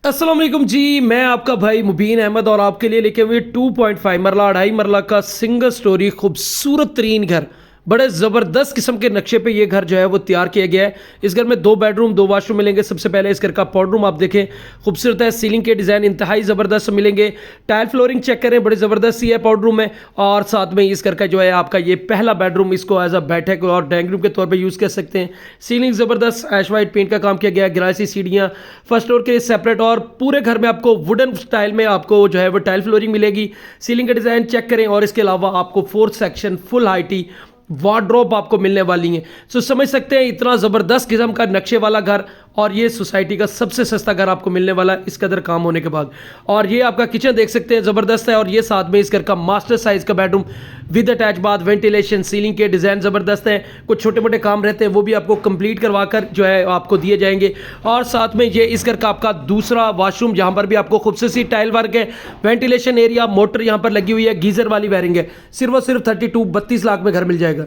अस्सलाम वालेकुम जी। मैं आपका भाई मुबीन अहमद और आपके लिए लेके हुए 2.5 मरला 2.5 मरला का सिंगल स्टोरी खूबसूरत तरीन घर, बड़े ज़बरदस्त किस्म के नक्शे पे ये घर जो है वो तैयार किया गया है। इस घर में 2 बेडरूम 2 वाशरूम मिलेंगे। सबसे पहले इस घर का पाउडर रूम आप देखें, खूबसूरत है। सीलिंग के डिज़ाइन इंतहाई ज़बरदस्त मिलेंगे। टाइल फ्लोरिंग चेक करें, बड़ी ज़बरदस्त ही है पाउडर रूम में। और साथ में इस घर का जो है आपका ये पहला बेडरूम, इसको एज अ बैठक और डाइनिंग रूम के तौर पर यूज़ कर सकते हैं। सीलिंग ज़बरदस्त ऐश वाइट पेंट का काम किया गया है। गिलासी सीढ़ियाँ फर्स्ट फ्लोर के लिए सेपरेट, और पूरे घर में आपको वुडन स्टाइल में आपको जो है वो टाइल फ्लोरिंग मिलेगी। सीलिंग का डिज़ाइन चेक करें, और इसके अलावा आपको 4th section full high tea wardrobe आपको मिलने वाली है। सो समझ सकते हैं इतना ज़बरदस्त किस्म का नक्शे वाला घर, और ये सोसाइटी का सबसे सस्ता घर आपको मिलने वाला है इस कदर काम होने के बाद। और ये आपका किचन देख सकते हैं ज़बरदस्त है, और ये साथ में इस घर का मास्टर साइज़ का bedroom with attach bath, ventilation, ceiling के डिज़ाइन ज़बरदस्त हैं। कुछ छोटे मोटे काम रहते हैं वो भी आपको कंप्लीट करवा कर जो है आपको दिए जाएंगे। और साथ में ये इस घर का आपका दूसरा वाशरूम, जहाँ पर भी आपको खूबसूरत सी टाइल वर्क है, वेंटिलेशन एरिया, मोटर यहाँ पर लगी हुई है, गीज़र वाली वायरिंग है। सिर्फ और सिर्फ 32 लाख में घर मिल जाएगा।